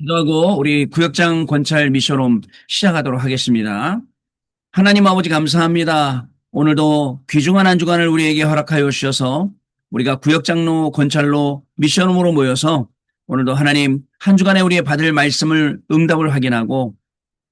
기도하고 우리 구역장 권찰 미션홈 시작하도록 하겠습니다. 하나님 아버지 감사합니다. 오늘도 귀중한 한 주간을 우리에게 허락하여 주셔서 우리가 구역장로 권찰로 미션홈으로 모여서 오늘도 하나님 한 주간에 우리의 받을 말씀을 응답을 확인하고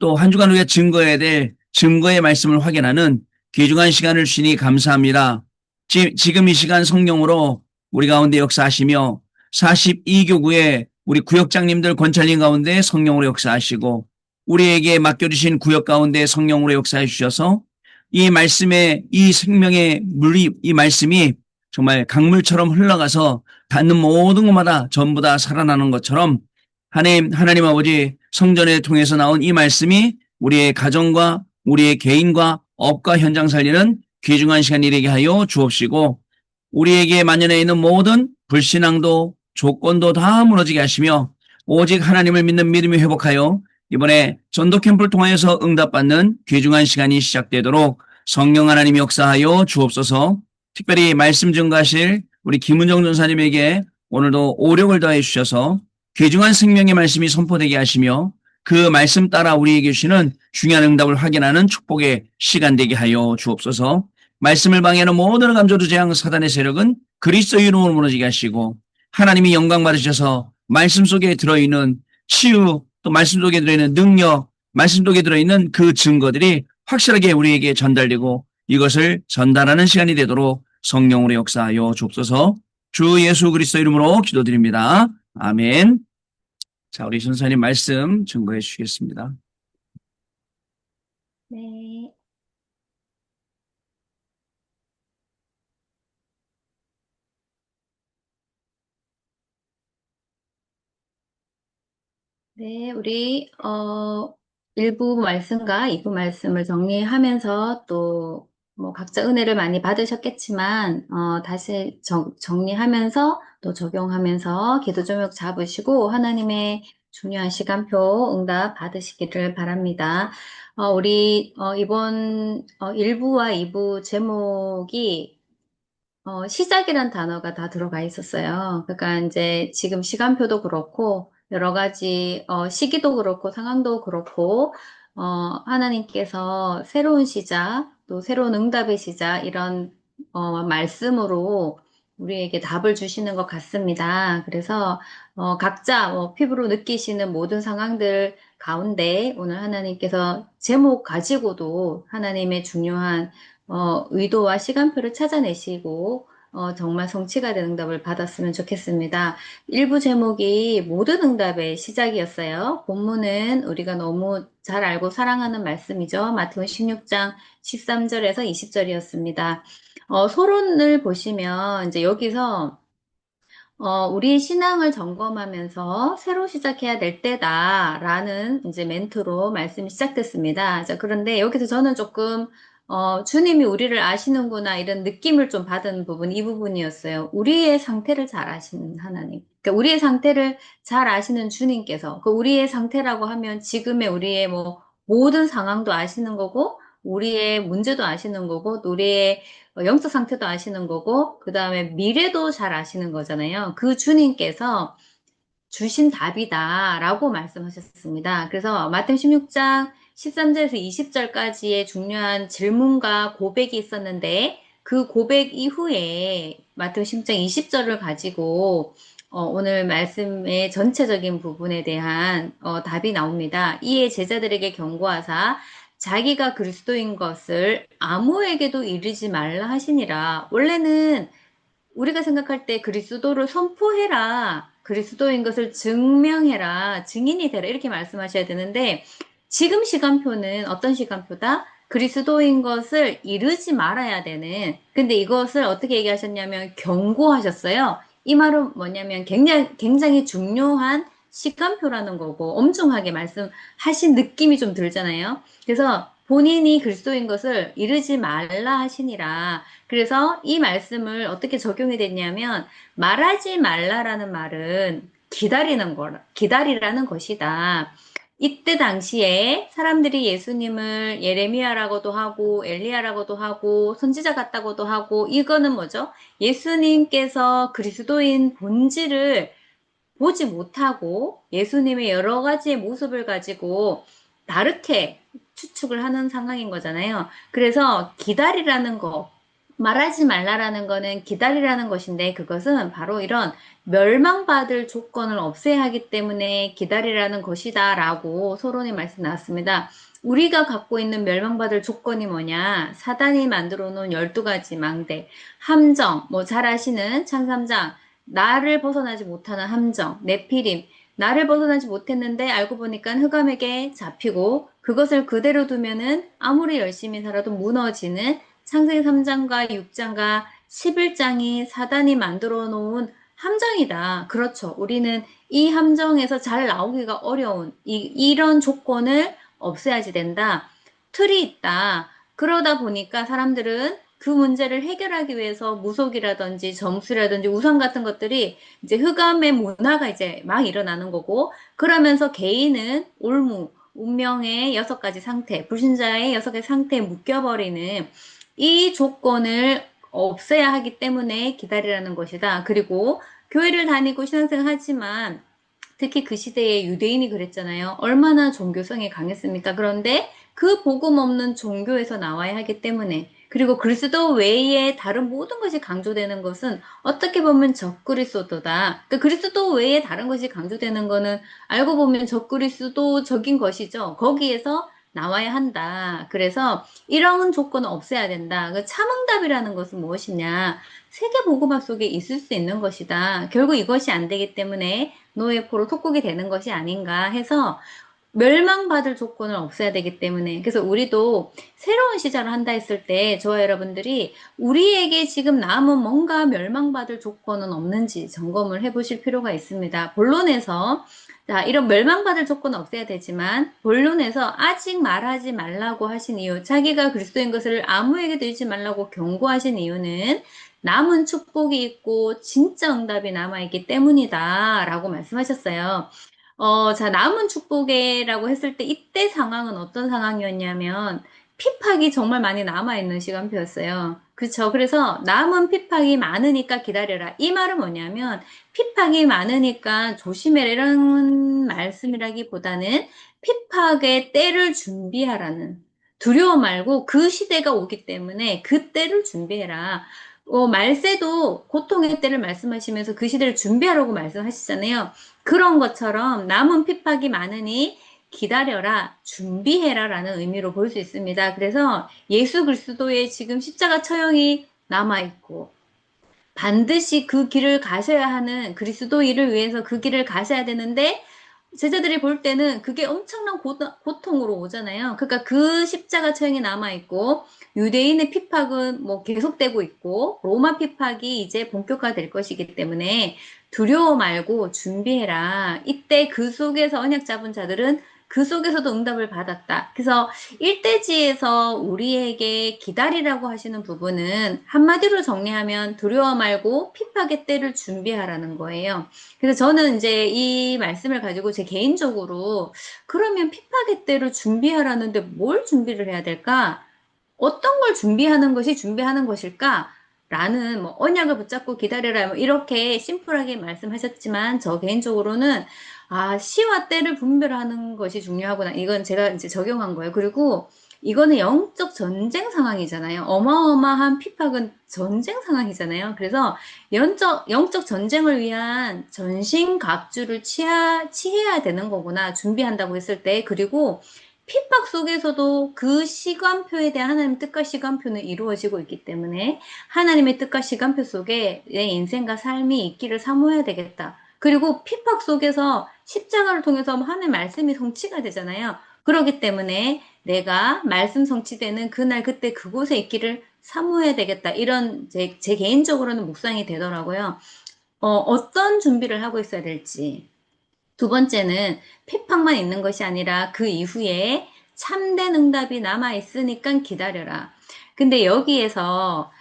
또 한 주간 우리가 증거해야 될 증거의 말씀을 확인하는 귀중한 시간을 주시니 감사합니다. 지금 이 시간 성령으로 우리 가운데 역사하시며 42교구의 우리 구역장님들 권찰님 가운데 성령으로 역사하시고 우리에게 맡겨주신 구역 가운데 성령으로 역사해 주셔서 이 말씀의 이 생명의 물이 이 말씀이 정말 강물처럼 흘러가서 닿는 모든 것마다 전부 다 살아나는 것처럼 하나님 아버지 성전에 통해서 나온 이 말씀이 우리의 가정과 우리의 개인과 업과 현장 살리는 귀중한 시간이 되게 하여 주옵시고 우리에게 만연해 있는 모든 불신앙도 조건도 다 무너지게 하시며 오직 하나님을 믿는 믿음이 회복하여 이번에 전도 캠프를 통하여서 응답받는 귀중한 시간이 시작되도록 성령 하나님 역사하여 주옵소서. 특별히 말씀 증거하실 우리 김은정 전사님에게 오늘도 오력을 더해 주셔서 귀중한 생명의 말씀이 선포되게 하시며 그 말씀 따라 우리에게 주시는 중요한 응답을 확인하는 축복의 시간 되게 하여 주옵소서. 말씀을 방해하는 모든 감조주 재앙 사단의 세력은 그리스도의 이름으로 무너지게 하시고 하나님이 영광 받으셔서 말씀 속에 들어있는 치유 또 말씀 속에 들어있는 능력 말씀 속에 들어있는 그 증거들이 확실하게 우리에게 전달되고 이것을 전달하는 시간이 되도록 성령으로 역사하여 주옵소서. 주 예수 그리스도 이름으로 기도드립니다. 아멘. 자, 우리 선사님 말씀 증거해 주시겠습니다. 네. 네, 우리 1부 말씀과 2부 말씀을 정리하면서 또 뭐 각자 은혜를 많이 받으셨겠지만 다시 정리하면서 또 적용하면서 기도 제목 잡으시고 하나님의 중요한 시간표 응답 받으시기를 바랍니다. 우리 이번 1부와 2부 제목이 시작이란 단어가 다 들어가 있었어요. 그러니까 이제 지금 시간표도 그렇고, 여러 가지, 시기도 그렇고, 상황도 그렇고, 하나님께서 새로운 시작, 또 새로운 응답의 시작, 이런, 말씀으로 우리에게 답을 주시는 것 같습니다. 그래서, 각자 피부로 느끼시는 모든 상황들 가운데 오늘 하나님께서 제목 가지고도 하나님의 중요한 의도와 시간표를 찾아내시고, 정말 성취가 되는 응답을 받았으면 좋겠습니다. 일부 제목이 모든 응답의 시작이었어요. 본문은 우리가 너무 잘 알고 사랑하는 말씀이죠. 마태복음 16장 13절에서 20절이었습니다. 서론을 보시면 이제 여기서 우리 신앙을 점검하면서 새로 시작해야 될 때다라는 이제 멘트로 말씀이 시작됐습니다. 자, 그런데 여기서 저는 조금, 주님이 우리를 아시는구나 이런 느낌을 좀 받은 부분, 이 부분이었어요. 우리의 상태를 잘 아시는 하나님. 그러니까 우리의 상태를 잘 아시는 주님께서, 그 우리의 상태라고 하면 지금의 우리의 뭐 모든 상황도 아시는 거고, 우리의 문제도 아시는 거고, 또 우리의 영적 상태도 아시는 거고, 그 다음에 미래도 잘 아시는 거잖아요. 그 주님께서 주신 답이다라고 말씀하셨습니다. 그래서 마태복음 16장 13절에서 20절까지의 중요한 질문과 고백이 있었는데, 그 고백 이후에 마태복음 16장 20절을 가지고 오늘 말씀의 전체적인 부분에 대한 답이 나옵니다. 이에 제자들에게 경고하사 자기가 그리스도인 것을 아무에게도 이르지 말라 하시니라. 원래는 우리가 생각할 때 그리스도를 선포해라. 그리스도인 것을 증명해라. 증인이 되라. 이렇게 말씀하셔야 되는데 지금 시간표는 어떤 시간표다? 그리스도인 것을 이르지 말아야 되는. 근데 이것을 어떻게 얘기하셨냐면 경고하셨어요. 이 말은 뭐냐면 굉장히 중요한 시간표라는 거고 엄중하게 말씀하신 느낌이 좀 들잖아요. 그래서 본인이 그리스도인 것을 이르지 말라 하시니라. 그래서 이 말씀을 어떻게 적용이 됐냐면 말하지 말라라는 말은 기다리라는 것이다. 이때 당시에 사람들이 예수님을 예레미야라고도 하고 엘리야라고도 하고 선지자 같다고도 하고 이거는 뭐죠? 예수님께서 그리스도인 본질을 보지 못하고 예수님의 여러 가지의 모습을 가지고 다르게 추측을 하는 상황인 거잖아요. 그래서 기다리라는 거, 말하지 말라라는 거는 기다리라는 것인데 그것은 바로 이런 멸망받을 조건을 없애야 하기 때문에 기다리라는 것이다라고 서론의 말씀 나왔습니다. 우리가 갖고 있는 멸망받을 조건이 뭐냐? 사단이 만들어 놓은 12가지 망대, 함정, 뭐 잘 아시는 창삼장, 나를 벗어나지 못하는 함정, 네피림, 나를 벗어나지 못했는데 알고 보니까 흑암에게 잡히고 그것을 그대로 두면은 아무리 열심히 살아도 무너지는 창세기 3장과 6장과 11장이 사단이 만들어 놓은 함정이다. 그렇죠. 우리는 이 함정에서 잘 나오기가 어려운 이런 조건을 없애야지 된다. 틀이 있다. 그러다 보니까 사람들은 그 문제를 해결하기 위해서 무속이라든지 점수라든지 우상 같은 것들이 이제 흑암의 문화가 이제 막 일어나는 거고, 그러면서 개인은 올무, 운명의 6가지 상태, 불신자의 6가지 상태에 묶여버리는 이 조건을 없애야 하기 때문에 기다리라는 것이다. 그리고 교회를 다니고 신앙생활 하지만 특히 그 시대에 유대인이 그랬잖아요. 얼마나 종교성이 강했습니까? 그런데 그 복음 없는 종교에서 나와야 하기 때문에 그리고 그리스도 외에 다른 모든 것이 강조되는 것은 어떻게 보면 적그리스도다. 그러니까 그리스도 외에 다른 것이 강조되는 거는 알고 보면 적그리스도적인 것이죠. 거기에서 나와야 한다. 그래서 이런 조건은 없애야 된다. 그 참응답이라는 것은 무엇이냐? 세계 복음화 속에 있을 수 있는 것이다. 결국 이것이 안 되기 때문에 노예 포로 속국이 되는 것이 아닌가 해서 멸망받을 조건을 없애야 되기 때문에 그래서 우리도 새로운 시작을 한다 했을 때 저와 여러분들이 우리에게 지금 남은 뭔가 멸망받을 조건은 없는지 점검을 해보실 필요가 있습니다. 본론에서 자, 이런 멸망받을 조건은 없애야 되지만 본론에서 아직 말하지 말라고 하신 이유, 자기가 그리스도인 것을 아무에게도 잊지 말라고 경고하신 이유는 남은 축복이 있고 진짜 응답이 남아있기 때문이다 라고 말씀하셨어요. 자, 남은 축복에라고 했을 때 이때 상황은 어떤 상황이었냐면 핍박이 정말 많이 남아있는 시간표였어요. 그렇죠. 그래서 남은 핍박이 많으니까 기다려라. 이 말은 뭐냐면 핍박이 많으니까 조심해라 이런 말씀이라기보다는 핍박의 때를 준비하라는 두려워 말고 그 시대가 오기 때문에 그 때를 준비해라. 말세도 고통의 때를 말씀하시면서 그 시대를 준비하라고 말씀하시잖아요. 그런 것처럼 남은 핍박이 많으니 기다려라, 준비해라 라는 의미로 볼 수 있습니다. 그래서 예수 그리스도의 지금 십자가 처형이 남아있고 반드시 그 길을 가셔야 하는 그리스도인을 위해서 그 길을 가셔야 되는데 제자들이 볼 때는 그게 엄청난 고통으로 오잖아요. 그러니까 그 십자가 처형이 남아있고 유대인의 핍박은 뭐 계속되고 있고 로마 핍박이 이제 본격화될 것이기 때문에 두려워 말고 준비해라. 이때 그 속에서 언약 잡은 자들은 그 속에서도 응답을 받았다. 그래서 일대지에서 우리에게 기다리라고 하시는 부분은 한마디로 정리하면 두려워 말고 핍박의 때를 준비하라는 거예요. 그래서 저는 이제 이 말씀을 가지고 제 개인적으로 그러면 핍박의 때를 준비하라는데 뭘 준비를 해야 될까? 어떤 걸 준비하는 것이 준비하는 것일까? 라는 뭐 언약을 붙잡고 기다려라 뭐 이렇게 심플하게 말씀하셨지만 저 개인적으로는 시와 때를 분별하는 것이 중요하구나. 이건 제가 이제 적용한 거예요. 그리고 이거는 영적 전쟁 상황이잖아요. 어마어마한 핍박은 전쟁 상황이잖아요. 그래서 영적 전쟁을 위한 전신갑주를 취해야 되는 거구나. 준비한다고 했을 때. 그리고 핍박 속에서도 그 시간표에 대한 하나님의 뜻과 시간표는 이루어지고 있기 때문에 하나님의 뜻과 시간표 속에 내 인생과 삶이 있기를 사모해야 되겠다. 그리고 핍박 속에서 십자가를 통해서 하나님의 말씀이 성취가 되잖아요. 그렇기 때문에 내가 말씀 성취되는 그날 그때 그곳에 있기를 사모해야 되겠다. 이런 제 개인적으로는 묵상이 되더라고요. 어떤 준비를 하고 있어야 될지. 두 번째는 핍박만 있는 것이 아니라 그 이후에 참된 응답이 남아있으니까 기다려라. 근데 여기에서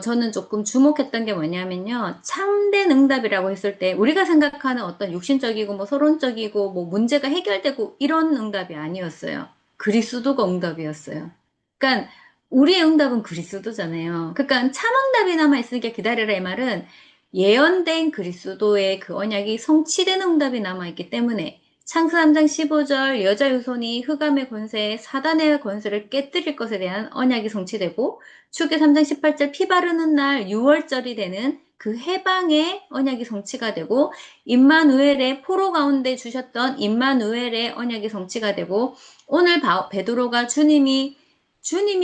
저는 조금 주목했던 게 뭐냐면요. 참된 응답이라고 했을 때 우리가 생각하는 어떤 육신적이고 뭐 서론적이고 뭐 문제가 해결되고 이런 응답이 아니었어요. 그리스도가 응답이었어요. 그러니까 우리의 응답은 그리스도잖아요. 그러니까 참 응답이 남아있으니까 기다려라 이 말은 예언된 그리스도의 그 언약이 성취되는 응답이 남아있기 때문에 창세 3장 15절 여자 유손이 흑암의 권세, 사단의 권세를 깨뜨릴 것에 대한 언약이 성취되고 출애 3장 18절 피 바르는 날 6월절이 되는 그 해방의 언약이 성취가 되고 임마누엘의 포로 가운데 주셨던 임마누엘의 언약이 성취가 되고 오늘 베드로가 주님이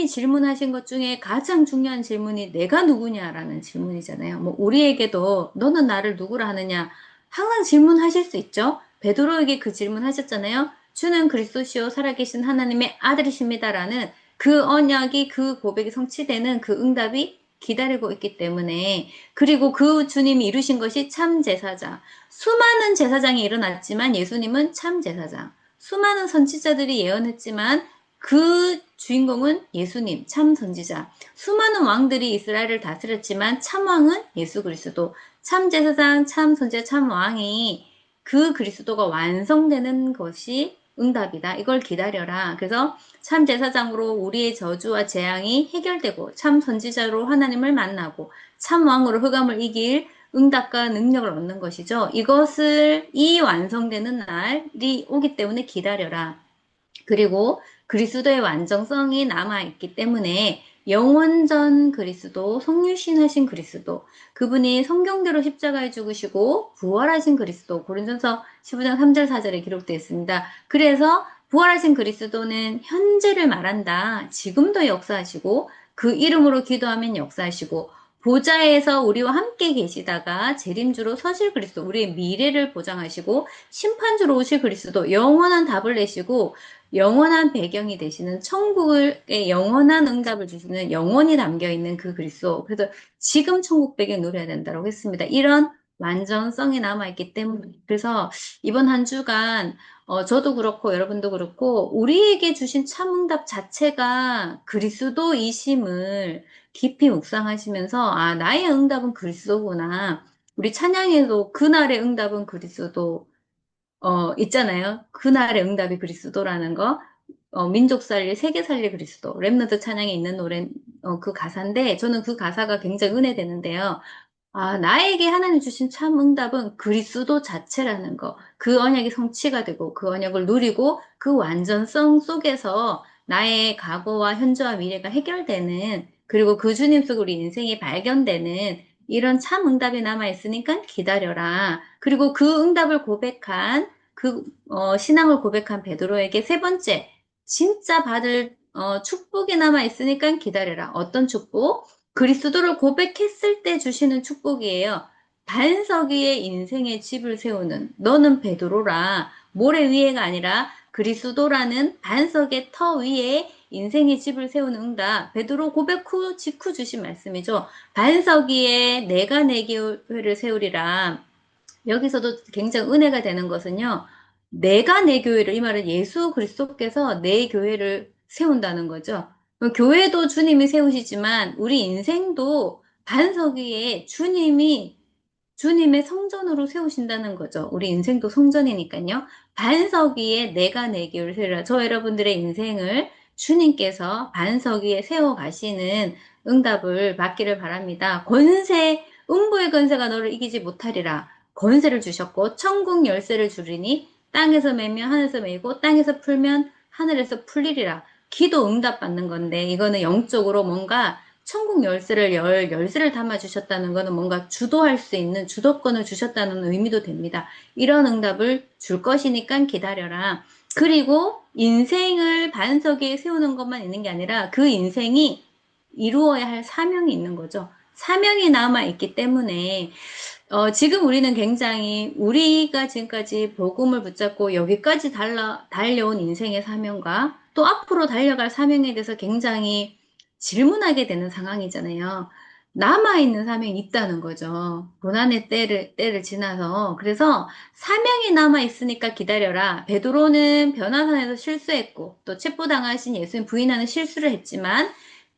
질문하신 것 중에 가장 중요한 질문이 내가 누구냐라는 질문이잖아요. 뭐 우리에게도 너는 나를 누구라 하느냐 항상 질문하실 수 있죠. 베드로에게 그 질문하셨잖아요. 주는 그리스도시요 살아계신 하나님의 아들이십니다라는 그 언약이 그 고백이 성취되는 그 응답이 기다리고 있기 때문에 그리고 그 주님이 이루신 것이 참 제사장. 수많은 제사장이 일어났지만 예수님은 참 제사장. 수많은 선지자들이 예언했지만 그 주인공은 예수님, 참 선지자. 수많은 왕들이 이스라엘을 다스렸지만 참 왕은 예수 그리스도. 참 제사장, 참 선지자, 참 왕이 그 그리스도가 완성되는 것이 응답이다. 이걸 기다려라. 그래서 참 제사장으로 우리의 저주와 재앙이 해결되고 참 선지자로 하나님을 만나고 참 왕으로 흑암을 이길 응답과 능력을 얻는 것이죠. 이 완성되는 날이 오기 때문에 기다려라. 그리고 그리스도의 완전성이 남아있기 때문에 영원전 그리스도, 성육신하신 그리스도, 그분이 성경대로 십자가에 죽으시고 부활하신 그리스도, 고린전서 15장 3절 4절에 기록되어 있습니다. 그래서 부활하신 그리스도는 현재를 말한다. 지금도 역사하시고 그 이름으로 기도하면 역사하시고 보좌에서 우리와 함께 계시다가 재림주로 서실 그리스도, 우리의 미래를 보장하시고 심판주로 오실 그리스도, 영원한 답을 내시고 영원한 배경이 되시는 천국의 영원한 응답을 주시는 영원히 담겨 있는 그 그리스도. 그래서 지금 천국 배경 누려야 된다고 했습니다. 이런 완전성이 남아있기 때문에. 그래서 이번 한 주간, 저도 그렇고 여러분도 그렇고 우리에게 주신 참 응답 자체가 그리스도이심을 깊이 묵상하시면서 아, 나의 응답은 그리스도구나. 우리 찬양에도 그날의 응답은 그리스도 있잖아요. 그날의 응답이 그리스도라는 거. 민족 살릴, 세계 살릴 그리스도. 랩너드 찬양에 있는 노래, 그 가사인데, 저는 그 가사가 굉장히 은혜되는데요. 아, 나에게 하나님 주신 참 응답은 그리스도 자체라는 거. 그 언약이 성취가 되고, 그 언약을 누리고, 그 완전성 속에서 나의 과거와 현재와 미래가 해결되는, 그리고 그 주님 속으로 우리 인생이 발견되는 이런 참 응답이 남아있으니까 기다려라. 그리고 그 응답을 고백한, 신앙을 고백한 베드로에게 세 번째, 진짜 받을, 축복이 남아있으니까 기다려라. 어떤 축복? 그리스도를 고백했을 때 주시는 축복이에요. 반석 위에 인생의 집을 세우는 너는 베드로라. 모래 위에가 아니라 그리스도라는 반석의 터 위에 인생의 집을 세우는 응답. 베드로 고백 후 직후 주신 말씀이죠. 반석 위에 내가 내 교회를 세우리라. 여기서도 굉장히 은혜가 되는 것은요. 내가 내 교회를, 이 말은 예수 그리스도께서 내 교회를 세운다는 거죠. 교회도 주님이 세우시지만 우리 인생도 반석 위에 주님의 성전으로 세우신다는 거죠. 우리 인생도 성전이니까요. 반석 위에 내가 내 교회를 세우라. 저 여러분들의 인생을 주님께서 반석 위에 세워 가시는 응답을 받기를 바랍니다. 음부의 권세가 너를 이기지 못하리라. 권세를 주셨고 천국 열쇠를 주리니 땅에서 매면 하늘에서 매고 땅에서 풀면 하늘에서 풀리리라. 기도 응답 받는 건데 이거는 영적으로 뭔가 천국 열쇠를 담아 주셨다는 거는 뭔가 주도할 수 있는 주도권을 주셨다는 의미도 됩니다. 이런 응답을 줄 것이니까 기다려라. 그리고 인생을 반석 위에 세우는 것만 있는 게 아니라 그 인생이 이루어야 할 사명이 있는 거죠. 사명이 남아 있기 때문에 지금 우리는 굉장히 우리가 지금까지 복음을 붙잡고 여기까지 달려온 인생의 사명과 또 앞으로 달려갈 사명에 대해서 굉장히 질문하게 되는 상황이잖아요. 남아있는 사명이 있다는 거죠. 고난의 때를 지나서. 그래서 사명이 남아있으니까 기다려라. 베드로는 변화산에서 실수했고 또 체포당하신 예수님 부인하는 실수를 했지만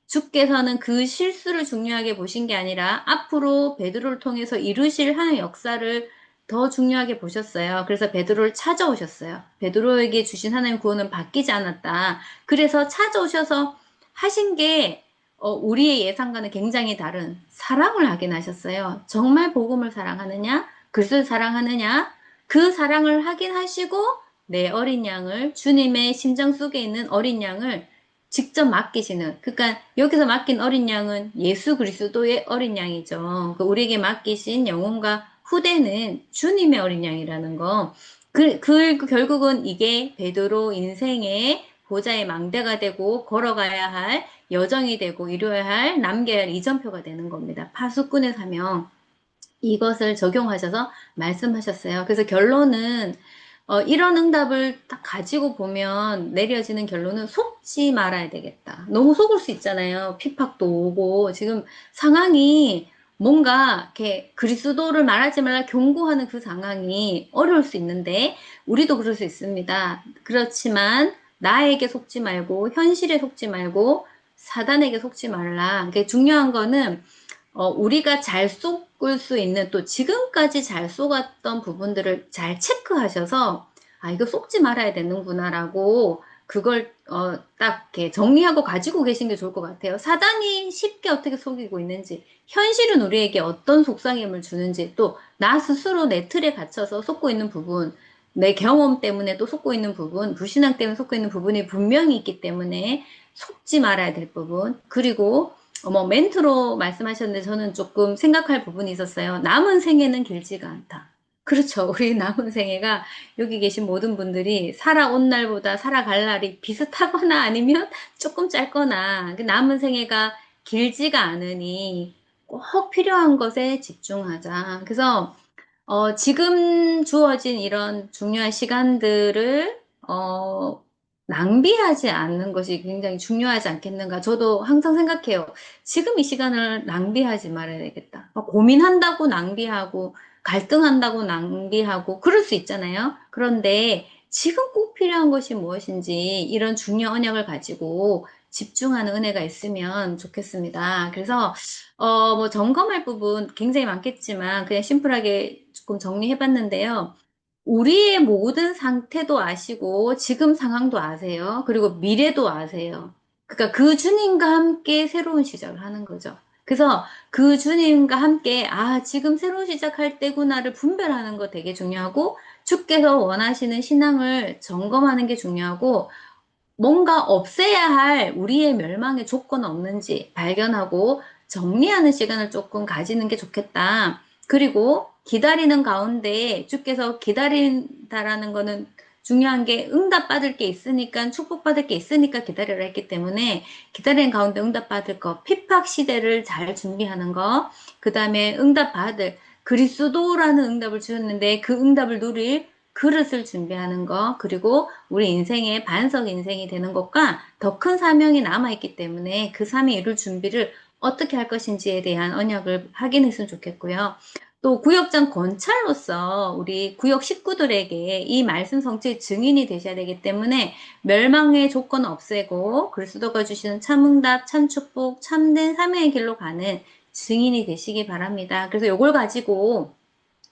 주께서는 그 실수를 중요하게 보신 게 아니라 앞으로 베드로를 통해서 이루실 하나님의 역사를 더 중요하게 보셨어요. 그래서 베드로를 찾아오셨어요. 베드로에게 주신 하나님의 구원은 바뀌지 않았다. 그래서 찾아오셔서 하신 게 우리의 예상과는 굉장히 다른 사랑을 하긴 하셨어요. 정말 복음을 사랑하느냐? 그리스도를 사랑하느냐? 그 사랑을 하긴 하시고 내 어린 양을 주님의 심장 속에 있는 어린 양을 직접 맡기시는 그러니까 여기서 맡긴 어린 양은 예수 그리스도의 어린 양이죠. 우리에게 맡기신 영혼과 후대는 주님의 어린 양이라는 거. 결국은 이게 베드로 인생의 보좌의 망대가 되고 걸어가야 할 여정이 되고 이루어야 할 남겨야 할 이전표가 되는 겁니다. 파수꾼의 사명. 이것을 적용하셔서 말씀하셨어요. 그래서 결론은 이런 응답을 딱 가지고 보면 내려지는 결론은 속지 말아야 되겠다. 너무 속을 수 있잖아요. 핍박도 오고 지금 상황이 뭔가 이렇게 그리스도를 말하지 말라 경고하는 그 상황이 어려울 수 있는데 우리도 그럴 수 있습니다. 그렇지만 나에게 속지 말고 현실에 속지 말고 사단에게 속지 말라. 중요한 거는 우리가 잘 쏟을 수 있는 또 지금까지 잘 쏟았던 부분들을 잘 체크하셔서 아, 이거 쏟지 말아야 되는구나라고 그걸 딱 이렇게 정리하고 가지고 계신 게 좋을 것 같아요. 사단이 쉽게 어떻게 속이고 있는지, 현실은 우리에게 어떤 속삭임을 주는지, 또 나 스스로 내 틀에 갇혀서 속고 있는 부분, 내 경험 때문에 또 속고 있는 부분, 불신앙 때문에 속고 있는 부분이 분명히 있기 때문에 속지 말아야 될 부분, 그리고 멘트로 말씀하셨는데 저는 조금 생각할 부분이 있었어요. 남은 생애는 길지가 않다. 그렇죠. 우리 남은 생애가 여기 계신 모든 분들이 살아온 날보다 살아갈 날이 비슷하거나 아니면 조금 짧거나 그 남은 생애가 길지가 않으니 꼭 필요한 것에 집중하자. 그래서 지금 주어진 이런 중요한 시간들을, 낭비하지 않는 것이 굉장히 중요하지 않겠는가. 저도 항상 생각해요. 지금 이 시간을 낭비하지 말아야 되겠다. 고민한다고 낭비하고, 갈등한다고 낭비하고, 그럴 수 있잖아요. 그런데 지금 꼭 필요한 것이 무엇인지 이런 중요한 언약을 가지고 집중하는 은혜가 있으면 좋겠습니다. 그래서 점검할 부분 굉장히 많겠지만, 그냥 심플하게 조금 정리해봤는데요. 우리의 모든 상태도 아시고, 지금 상황도 아세요. 그리고 미래도 아세요. 그러니까 그 주님과 함께 새로운 시작을 하는 거죠. 그래서 그 주님과 함께, 아, 지금 새로운 시작할 때구나를 분별하는 거 되게 중요하고, 주께서 원하시는 신앙을 점검하는 게 중요하고, 뭔가 없애야 할 우리의 멸망의 조건은 없는지 발견하고 정리하는 시간을 조금 가지는 게 좋겠다. 그리고 기다리는 가운데 주께서 기다린다라는 거는 중요한 게 응답받을 게 있으니까 축복받을 게 있으니까 기다리라 했기 때문에 기다리는 가운데 응답받을 거, 핍박 시대를 잘 준비하는 거, 그 다음에 응답받을 그리스도라는 응답을 주셨는데 그 응답을 누릴 그릇을 준비하는 거, 그리고 우리 인생의 반석 인생이 되는 것과 더 큰 사명이 남아있기 때문에 그 사명이 이룰 준비를 어떻게 할 것인지에 대한 언약을 확인했으면 좋겠고요. 또 구역장 권찰로서 우리 구역 식구들에게 이 말씀 성취의 증인이 되셔야 되기 때문에 멸망의 조건 없애고 그리스도가 주시는 참응답, 참축복, 참된 사명의 길로 가는 증인이 되시기 바랍니다. 그래서 이걸 가지고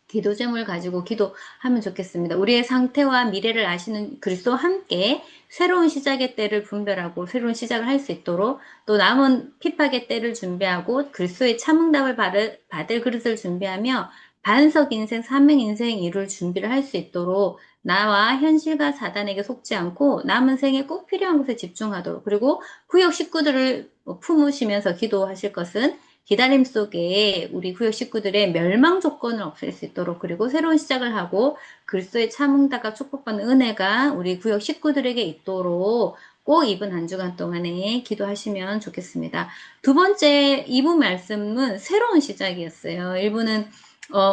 기도 제목을 가지고 기도하면 좋겠습니다. 우리의 상태와 미래를 아시는 그리스도와 함께 새로운 시작의 때를 분별하고 새로운 시작을 할 수 있도록 또 남은 핍박의 때를 준비하고 그리스도의 참응답을 받을 그릇을 준비하며 반석 인생, 사명 인생 이룰 준비를 할 수 있도록 나와 현실과 사단에게 속지 않고 남은 생에 꼭 필요한 것에 집중하도록 그리고 구역 식구들을 품으시면서 기도하실 것은 기다림 속에 우리 구역 식구들의 멸망 조건을 없앨 수 있도록 그리고 새로운 시작을 하고 그리스도의 참응답과 축복받는 은혜가 우리 구역 식구들에게 있도록 꼭 이번 한 주간 동안에 기도하시면 좋겠습니다. 두 번째 2부 말씀은 새로운 시작이었어요. 1부는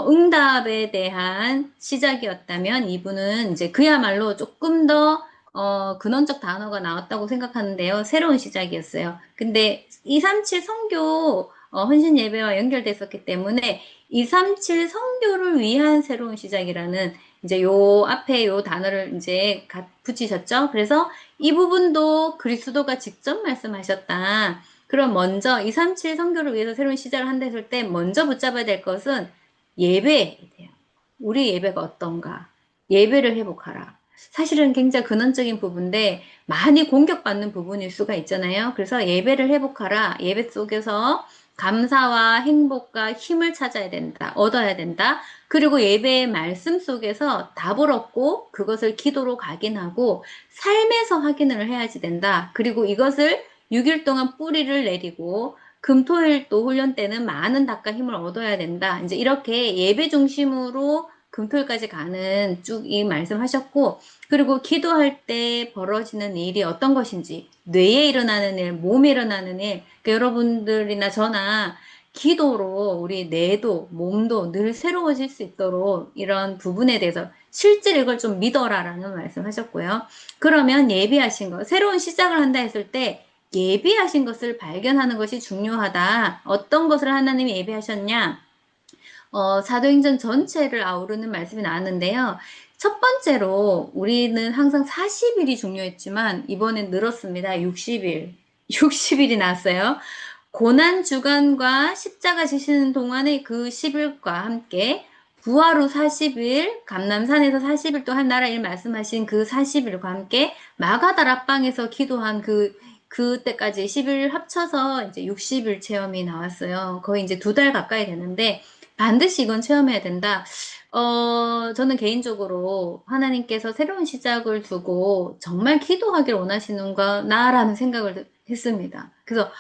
응답에 대한 시작이었다면 2부는 이제 그야말로 조금 더 근원적 단어가 나왔다고 생각하는데요. 새로운 시작이었어요. 근데 237 선교 헌신 예배와 연결됐었기 때문에 237 선교를 위한 새로운 시작이라는 이제 요 앞에 요 단어를 이제 붙이셨죠. 그래서 이 부분도 그리스도가 직접 말씀하셨다. 그럼 먼저 237 선교를 위해서 새로운 시작을 한다 했을 때 먼저 붙잡아야 될 것은 예배에 대해요. 우리 예배가 어떤가? 예배를 회복하라. 사실은 굉장히 근원적인 부분인데 많이 공격받는 부분일 수가 있잖아요. 그래서 예배를 회복하라. 예배 속에서 감사와 행복과 힘을 찾아야 된다. 얻어야 된다. 그리고 예배의 말씀 속에서 답을 얻고 그것을 기도로 각인하고 삶에서 확인을 해야지 된다. 그리고 이것을 6일 동안 뿌리를 내리고 금토일 또 훈련 때는 많은 닭과 힘을 얻어야 된다. 이제 이렇게 예배 중심으로 금토일까지 가는 쭉 이 말씀하셨고, 그리고 기도할 때 벌어지는 일이 어떤 것인지, 뇌에 일어나는 일, 몸에 일어나는 일, 그러니까 여러분들이나 저나 기도로 우리 뇌도 몸도 늘 새로워질 수 있도록 이런 부분에 대해서 실제로 이걸 좀 믿어라라는 말씀하셨고요. 그러면 예비하신 거, 새로운 시작을 한다 했을 때 예비하신 것을 발견하는 것이 중요하다. 어떤 것을 하나님이 예비하셨냐? 사도행전 전체를 아우르는 말씀이 나왔는데요. 첫 번째로 우리는 항상 40일이 중요했지만 이번엔 늘었습니다. 60일. 60일이 나왔어요. 고난 주간과 십자가 지시는 동안의 그 10일과 함께 부활 후 40일, 감남산에서 40일 또 한 나라 일 말씀하신 그 40일과 함께 마가다락방에서 기도한 그때까지 10일 합쳐서 이제 60일 체험이 나왔어요. 거의 이제 2달 가까이 되는데 반드시 이건 체험해야 된다. 저는 개인적으로 하나님께서 새로운 시작을 두고 정말 기도하길 원하시는구나라는 생각을 했습니다. 그래서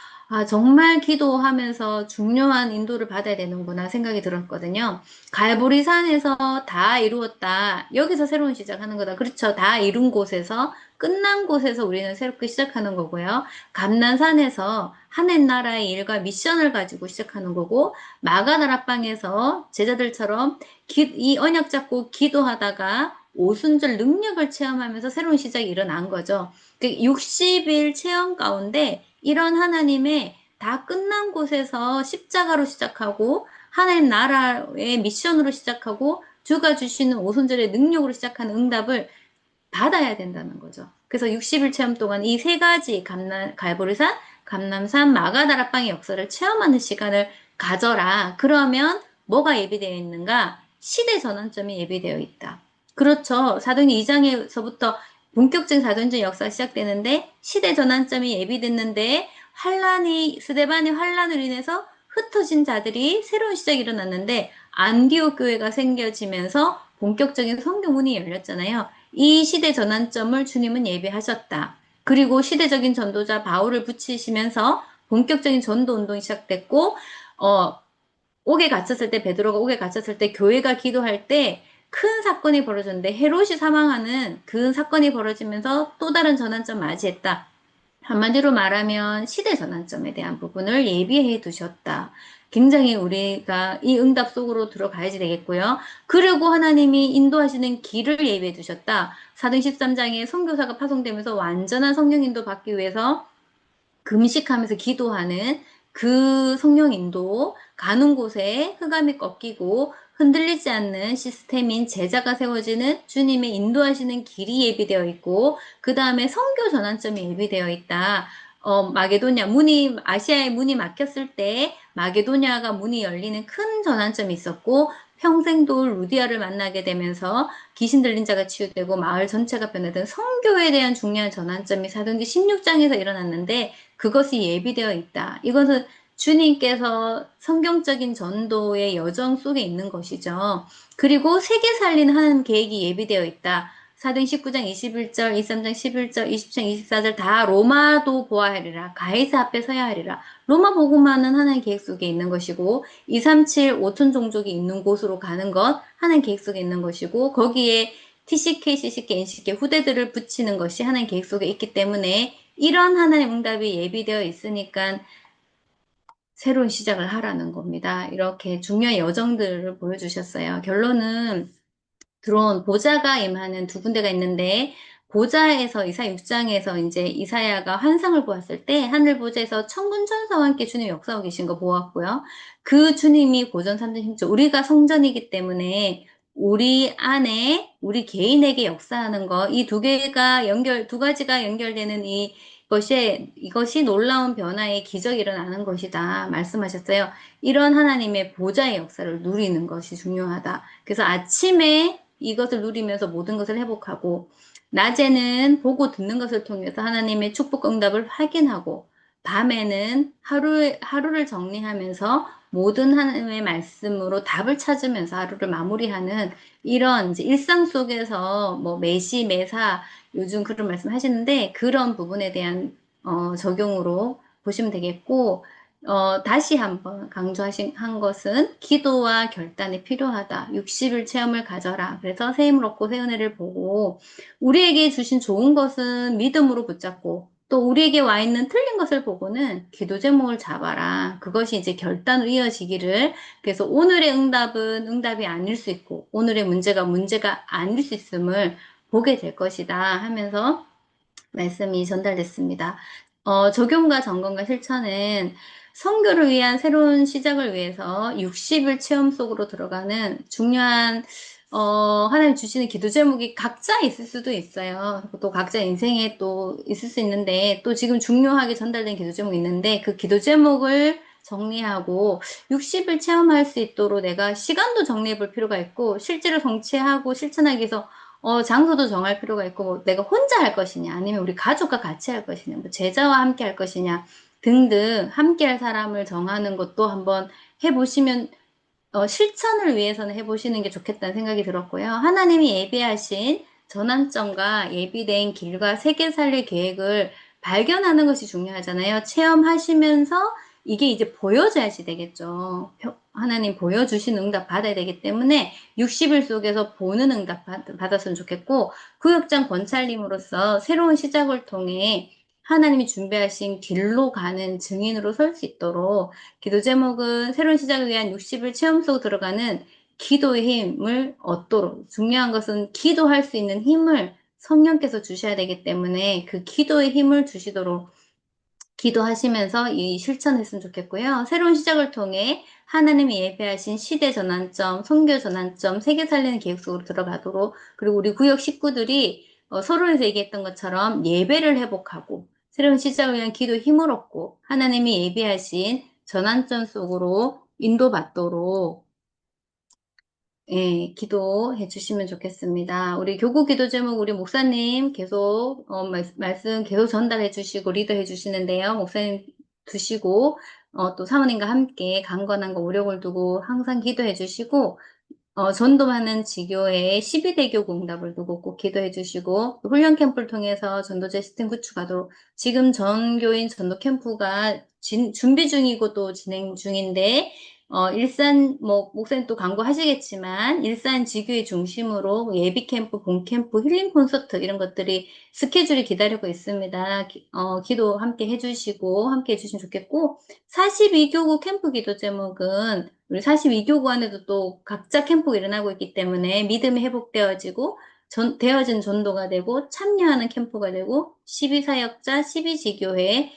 정말 기도하면서 중요한 인도를 받아야 되는구나 생각이 들었거든요. 갈보리산에서 다 이루었다. 여기서 새로운 시작하는 거다. 그렇죠. 다 이룬 곳에서, 끝난 곳에서 우리는 새롭게 시작하는 거고요. 감난산에서 하늘나라의 일과 미션을 가지고 시작하는 거고, 마가다락방에서 제자들처럼 이 언약 잡고 기도하다가 오순절 능력을 체험하면서 새로운 시작이 일어난 거죠. 60일 체험 가운데 이런 하나님의 다 끝난 곳에서 십자가로 시작하고 하나님 나라의 미션으로 시작하고 주가 주시는 오순절의 능력으로 시작하는 응답을 받아야 된다는 거죠. 그래서 60일 체험 동안 이 세 가지 갈보리산, 감남산, 마가다락방의 역사를 체험하는 시간을 가져라. 그러면 뭐가 예비되어 있는가? 시대 전환점이 예비되어 있다. 그렇죠. 사도행전 2장에서부터 본격적인 사도행전 역사가 시작되는데 시대 전환점이 예비됐는데 스데반의 환란으로 인해서 흩어진 자들이 새로운 시작이 일어났는데 안디옥 교회가 생겨지면서 본격적인 성교문이 열렸잖아요. 이 시대 전환점을 주님은 예비하셨다. 그리고 시대적인 전도자 바울을 붙이시면서 본격적인 전도 운동이 시작됐고, 옥에 갇혔을 때, 베드로가 옥에 갇혔을 때 교회가 기도할 때 큰 사건이 벌어졌는데 헤롯이 사망하는 그 사건이 벌어지면서 또 다른 전환점 맞이했다. 한마디로 말하면 시대 전환점에 대한 부분을 예비해 두셨다. 굉장히 우리가 이 응답 속으로 들어가야지 되겠고요. 그리고 하나님이 인도하시는 길을 예비해 두셨다. 사도행 13장에 선교사가 파송되면서 완전한 성령 인도 받기 위해서 금식하면서 기도하는 그 성령 인도, 가는 곳에 흑암이 꺾이고 흔들리지 않는 시스템인 제자가 세워지는 주님의 인도하시는 길이 예비되어 있고, 그 다음에 선교 전환점이 예비되어 있다. 마게도냐, 아시아의 문이 막혔을 때, 마게도냐가 문이 열리는 큰 전환점이 있었고, 평생도 루디아를 만나게 되면서 귀신 들린 자가 치유되고 마을 전체가 변화된 선교에 대한 중요한 전환점이 사도행전 16장에서 일어났는데, 그것이 예비되어 있다. 이것은 주님께서 성경적인 전도의 여정 속에 있는 것이죠. 그리고 세계 살리는 하나님 계획이 예비되어 있다. 사도행 19장 21절, 23장 11절, 20장 24절 다 로마도 보아하리라. 가이사 앞에 서야 하리라. 로마 복음화는 하나님 계획 속에 있는 것이고 237, 5천 종족이 있는 곳으로 가는 것 하나님 계획 속에 있는 것이고 거기에 TCK, CCK, NCK 후대들을 붙이는 것이 하나님 계획 속에 있기 때문에 이런 하나의 응답이 예비되어 있으니까 새로운 시작을 하라는 겁니다. 이렇게 중요한 여정들을 보여주셨어요. 결론은 들어온 보좌가 임하는 두 군데가 있는데 보좌에서 이사 6장에서 이제 이사야가 환상을 보았을 때 하늘 보좌에서 천군 천사와 함께 주님 역사하고 계신 거 보았고요. 그 주님이 고전 3전 힘죠. 우리가 성전이기 때문에 우리 안에 우리 개인에게 역사하는 거 이 두 가지가 연결되는 이것이 놀라운 변화의 기적이 일어나는 것이다 말씀하셨어요. 이런 하나님의 보좌의 역사를 누리는 것이 중요하다. 그래서 아침에 이것을 누리면서 모든 것을 회복하고, 낮에는 보고 듣는 것을 통해서 하나님의 축복 응답을 확인하고, 밤에는 하루를 정리하면서 모든 하나님의 말씀으로 답을 찾으면서 하루를 마무리하는 이런 이제 일상 속에서 뭐 매시, 매사 요즘 그런 말씀 하시는데 그런 부분에 대한 적용으로 보시면 되겠고, 다시 한번 한 것은 기도와 결단이 필요하다. 60일 체험을 가져라. 그래서 새 힘을 얻고 새 은혜를 보고 우리에게 주신 좋은 것은 믿음으로 붙잡고 또 우리에게 와 있는 틀린 것을 보고는 기도 제목을 잡아라. 그것이 이제 결단으로 이어지기를. 그래서 오늘의 응답은 응답이 아닐 수 있고 오늘의 문제가 아닐 수 있음을 보게 될 것이다 하면서 말씀이 전달됐습니다. 적용과 점검과 실천은 선교를 위한 새로운 시작을 위해서 60일 체험 속으로 들어가는 중요한 하나님 주시는 기도 제목이 각자 있을 수도 있어요. 또 각자 인생에 또 있을 수 있는데 또 지금 중요하게 전달된 기도 제목이 있는데 그 기도 제목을 정리하고 60일 체험할 수 있도록 내가 시간도 정리해 볼 필요가 있고 실제로 성취하고 실천하기 위해서 장소도 정할 필요가 있고, 뭐 내가 혼자 할 것이냐, 아니면 우리 가족과 같이 할 것이냐, 뭐 제자와 함께 할 것이냐, 등등 함께 할 사람을 정하는 것도 한번 해보시면, 실천을 위해서는 해보시는 게 좋겠다는 생각이 들었고요. 하나님이 예비하신 전환점과 예비된 길과 세계 살릴 계획을 발견하는 것이 중요하잖아요. 체험하시면서 이게 이제 보여져야지 되겠죠. 하나님 보여주신 응답 받아야 되기 때문에 60일 속에서 보는 응답 받았으면 좋겠고, 구역장 권찰님으로서 새로운 시작을 통해 하나님이 준비하신 길로 가는 증인으로 설 수 있도록 기도 제목은 새로운 시작을 위한 60일 체험 속 들어가는 기도의 힘을 얻도록, 중요한 것은 기도할 수 있는 힘을 성령께서 주셔야 되기 때문에 그 기도의 힘을 주시도록 기도하시면서 이 실천했으면 좋겠고요. 새로운 시작을 통해 하나님이 예배하신 시대 전환점, 선교 전환점, 세계 살리는 계획 속으로 들어가도록, 그리고 우리 구역 식구들이 서론에서 얘기했던 것처럼 예배를 회복하고 새로운 시작을 위한 기도 힘을 얻고 하나님이 예배하신 전환점 속으로 인도받도록 예, 기도해 주시면 좋겠습니다. 우리 교구 기도 제목 우리 목사님 계속 말씀 계속 전달해 주시고 리더해 주시는데요. 목사님 두시고 또 사모님과 함께 강건한 거 오력을 두고 항상 기도해 주시고 전도하는 지교회의 12대교 응답을 두고 꼭 기도해 주시고 훈련 캠프를 통해서 전도제 시스템 구축하도록 지금 전교인 전도 캠프가 준비 중이고 또 진행 중인데 일산 뭐 목사님 또 광고하시겠지만 일산 지교회 중심으로 예비 캠프, 본 캠프, 힐링 콘서트 이런 것들이 스케줄이 기다리고 있습니다. 기도 함께 해주시고 함께 해주시면 좋겠고 42교구 캠프 기도 제목은 우리 42교구 안에도 또 각자 캠프가 일어나고 있기 때문에 믿음이 회복되어지고 되어진 전도가 되고 참여하는 캠프가 되고 12사역자, 12지교회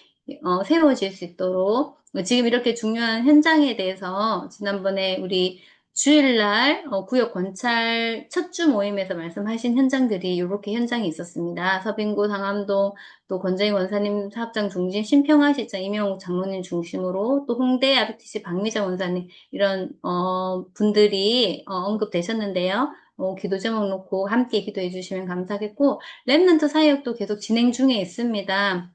세워질 수 있도록 지금 이렇게 중요한 현장에 대해서 지난번에 우리 주일날 구역 권찰 첫 주 모임에서 말씀하신 현장들이 이렇게 현장이 있었습니다. 서빙구, 상암동, 또 권정희 원사님 사업장 중심, 신평화 시장 임영욱 장로님 중심으로 또 홍대 RTC 박미자 원사님 이런 분들이 언급되셨는데요. 기도 제목 놓고 함께 기도해 주시면 감사하겠고 랩넌트 사역도 계속 진행 중에 있습니다.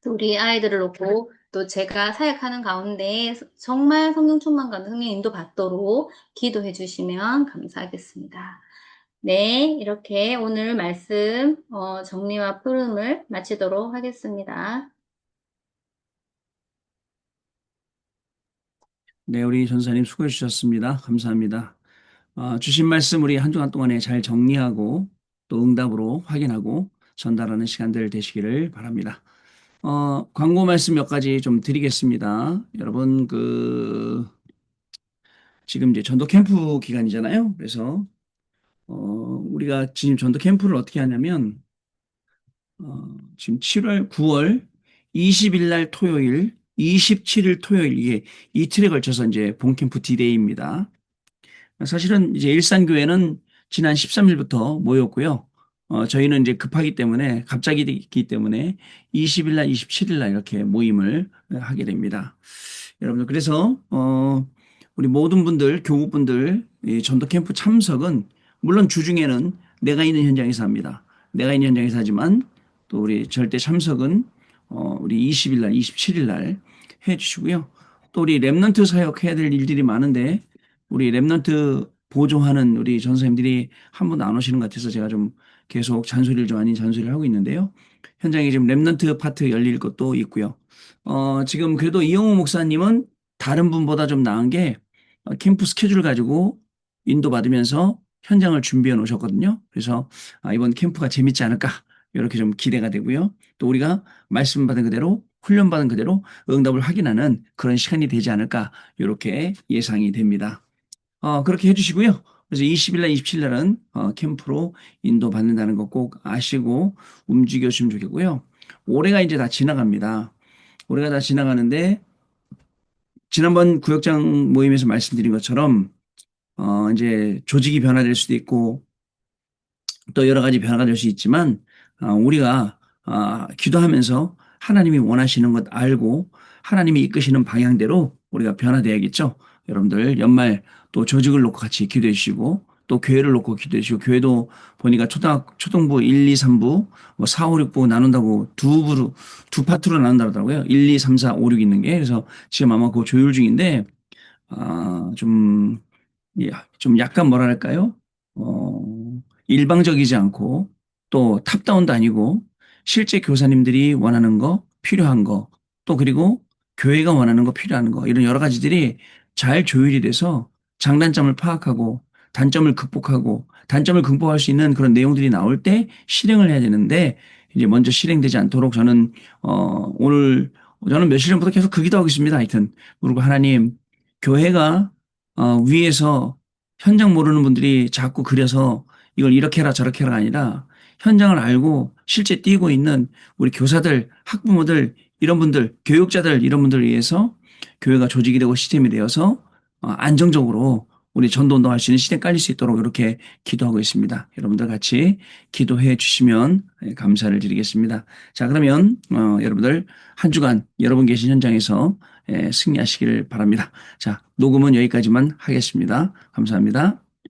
우리 아이들을 놓고 또 제가 사역하는 가운데 정말 성령 충만 가는 성령 인도 받도록 기도해 주시면 감사하겠습니다. 네, 이렇게 오늘 말씀 정리와 풀음을 마치도록 하겠습니다. 네, 우리 전사님 수고해 주셨습니다. 감사합니다. 주신 말씀 우리 한 주간 동안에 잘 정리하고 또 응답으로 확인하고 전달하는 시간들 되시기를 바랍니다. 광고 말씀 몇 가지 좀 드리겠습니다. 여러분, 지금 이제 전도 캠프 기간이잖아요. 그래서, 우리가 지금 전도 캠프를 어떻게 하냐면, 지금 9월 20일 날 토요일, 27일 토요일, 이게 이틀에 걸쳐서 이제 본캠프 디데이입니다. 사실은 이제 일산교회는 지난 13일부터 모였고요. 저희는 이제 급하기 때문에, 갑자기 있기 때문에 20일 날, 27일 날 이렇게 모임을 하게 됩니다. 여러분들, 그래서, 우리 모든 분들, 교우분들, 이 전도 캠프 참석은 물론 주중에는 내가 있는 현장에서 합니다. 내가 있는 현장에서 하지만 또 우리 절대 참석은 우리 20일 날, 27일 날 해주시고요. 또 우리 랩넌트 사역 해야 될 일들이 많은데 우리 랩넌트 보조하는 우리 전사님들이 한 분도 안 오시는 것 같아서 제가 좀 계속 잔소리를 좀 아닌 잔소리를 하고 있는데요. 현장에 지금 랩넌트 파트 열릴 것도 있고요. 지금 그래도 이영호 목사님은 다른 분보다 좀 나은 게 캠프 스케줄 가지고 인도받으면서 현장을 준비해 놓으셨거든요. 그래서 이번 캠프가 재밌지 않을까 이렇게 좀 기대가 되고요. 또 우리가 말씀 받은 그대로 훈련 받은 그대로 응답을 확인하는 그런 시간이 되지 않을까 이렇게 예상이 됩니다. 그렇게 해주시고요. 그래서 20일 날, 27일 날은 캠프로 인도받는다는 거 꼭 아시고 움직여 주시면 좋겠고요. 올해가 이제 다 지나갑니다. 올해가 다 지나가는데 지난번 구역장 모임에서 말씀드린 것처럼 이제 조직이 변화될 수도 있고 또 여러 가지 변화가 될 수 있지만 우리가 기도하면서 하나님이 원하시는 것 알고 하나님이 이끄시는 방향대로 우리가 변화돼야겠죠. 여러분들 연말 또 조직을 놓고 같이 기도해 주시고 또 교회를 놓고 기도해 주시고 교회도 보니까 초등부 1, 2, 3부 뭐 4, 5, 6부 나눈다고 두 파트로 나눈다더라고요. 1, 2, 3, 4, 5, 6 있는 게. 그래서 지금 아마 그거 조율 중인데 좀 예, 좀 약간 뭐랄까요? 일방적이지 않고 또 탑다운도 아니고 실제 교사님들이 원하는 거, 필요한 거, 또 그리고 교회가 원하는 거, 필요한 거, 이런 여러 가지들이 잘 조율이 돼서 장단점을 파악하고 단점을 극복하고 단점을 극복할 수 있는 그런 내용들이 나올 때 실행을 해야 되는데 이제 먼저 실행되지 않도록 저는 오늘 저는 며칠 전부터 계속 그 기도하고 있습니다. 하여튼 그리고 하나님 교회가 위에서 현장 모르는 분들이 자꾸 그려서 이걸 이렇게 해라 저렇게 해라가 아니라 현장을 알고 실제 뛰고 있는 우리 교사들, 학부모들, 이런 분들, 교육자들 이런 분들을 위해서 교회가 조직이 되고 시스템이 되어서 안정적으로 우리 전도운동 할 수 있는 시스템 깔릴 수 있도록 이렇게 기도하고 있습니다. 여러분들 같이 기도해 주시면 감사를 드리겠습니다. 자, 그러면 여러분들 한 주간 여러분 계신 현장에서 승리하시기를 바랍니다. 자, 녹음은 여기까지만 하겠습니다. 감사합니다.